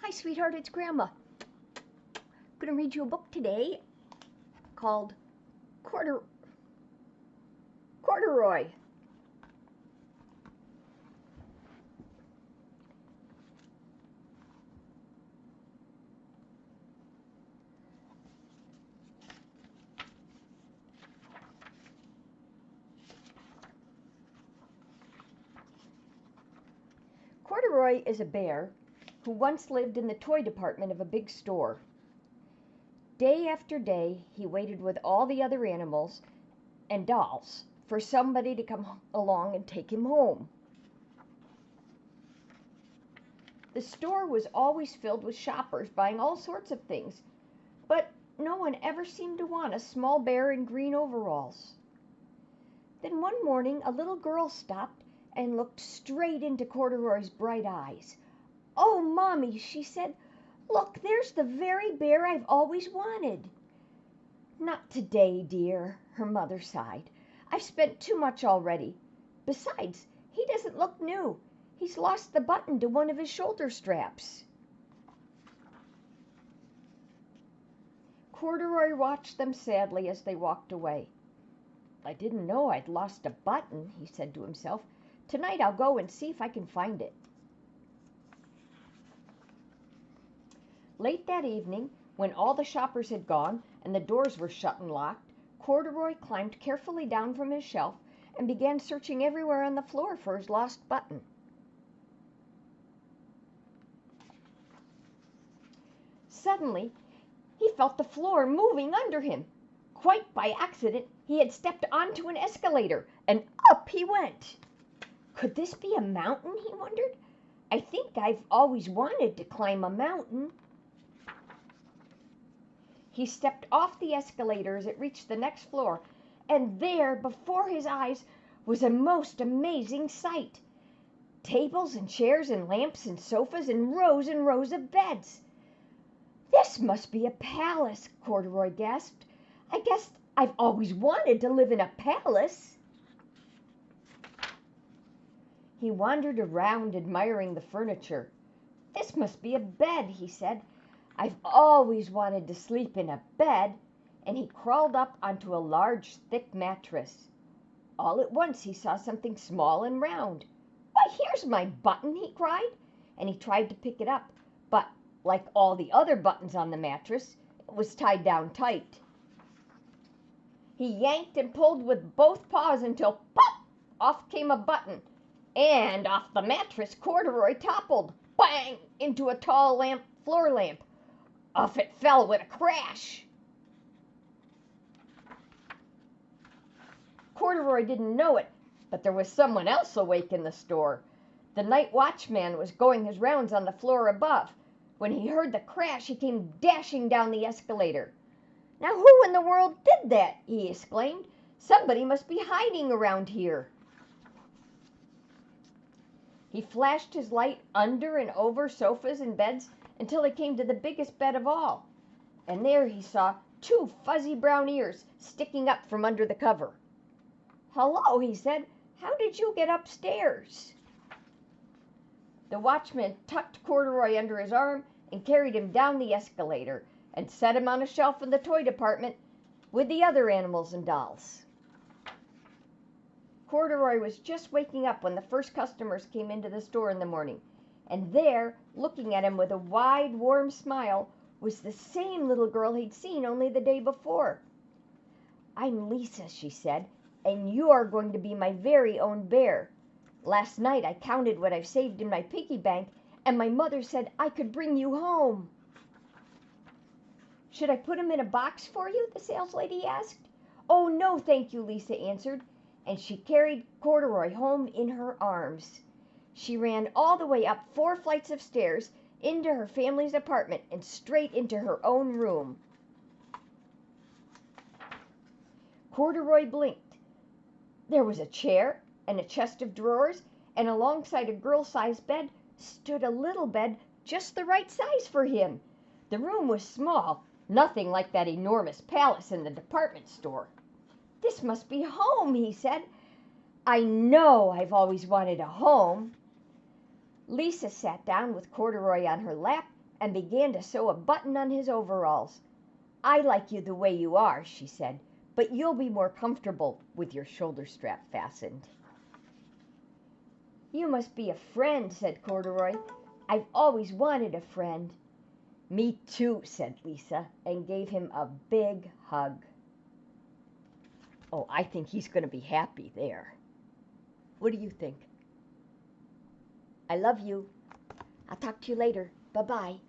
Hi, sweetheart, it's Grandma. I'm going to read you a book today called Corduroy. Corduroy is a bear who once lived in the toy department of a big store. Day after day, he waited with all the other animals and dolls for somebody to come along and take him home. The store was always filled with shoppers buying all sorts of things, but no one ever seemed to want a small bear in green overalls. Then one morning a little girl stopped and looked straight into Corduroy's bright eyes. "Oh, Mommy," she said, "look, there's the very bear I've always wanted." "Not today, dear," her mother sighed. "I've spent too much already. Besides, he doesn't look new. He's lost the button to one of his shoulder straps." Corduroy watched them sadly as they walked away. "I didn't know I'd lost a button," he said to himself. "Tonight I'll go and see if I can find it." Late that evening, when all the shoppers had gone and the doors were shut and locked, Corduroy climbed carefully down from his shelf and began searching everywhere on the floor for his lost button. Suddenly, he felt the floor moving under him. Quite by accident, he had stepped onto an escalator, and up he went. Could this be a mountain, he wondered? "I think I've always wanted to climb a mountain." He stepped off the escalator as it reached the next floor, and there, before his eyes, was a most amazing sight. Tables and chairs and lamps and sofas and rows of beds. "This must be a palace," Corduroy gasped. "I guess I've always wanted to live in a palace." He wandered around admiring the furniture. "This must be a bed," he said. "I've always wanted to sleep in a bed," and he crawled up onto a large, thick mattress. All at once he saw something small and round. "Why, here's my button!" he cried, and he tried to pick it up, but like all the other buttons on the mattress, it was tied down tight. He yanked and pulled with both paws until pop! Off came a button, and off the mattress Corduroy toppled, bang, into a tall floor lamp. Off it fell with a crash. Corduroy didn't know it, but there was someone else awake in the store. The night watchman was going his rounds on the floor above. When he heard the crash, he came dashing down the escalator. "Now who in the world did that?" he exclaimed. "Somebody must be hiding around here." He flashed his light under and over sofas and beds until he came to the biggest bed of all. And there he saw 2 fuzzy brown ears sticking up from under the cover. "Hello," he said. "How did you get upstairs?" The watchman tucked Corduroy under his arm and carried him down the escalator and set him on a shelf in the toy department with the other animals and dolls. Corduroy was just waking up when the first customers came into the store in the morning, and there, looking at him with a wide, warm smile, was the same little girl he'd seen only the day before. "I'm Lisa," she said, "and you're going to be my very own bear. Last night I counted what I've saved in my piggy bank, and my mother said I could bring you home." "Should I put him in a box for you?" the saleslady asked. "Oh, no, thank you," Lisa answered, and she carried Corduroy home in her arms. She ran all the way up 4 flights of stairs into her family's apartment and straight into her own room. Corduroy blinked. There was a chair and a chest of drawers, and alongside a girl-sized bed stood a little bed just the right size for him. The room was small, nothing like that enormous palace in the department store. "This must be home," he said. "I know I've always wanted a home." Lisa sat down with Corduroy on her lap and began to sew a button on his overalls. "I like you the way you are," she said, "but you'll be more comfortable with your shoulder strap fastened." "You must be a friend," said Corduroy. "I've always wanted a friend." "Me too," said Lisa, and gave him a big hug. Oh, I think he's going to be happy there. What do you think? I love you. I'll talk to you later. Bye-bye.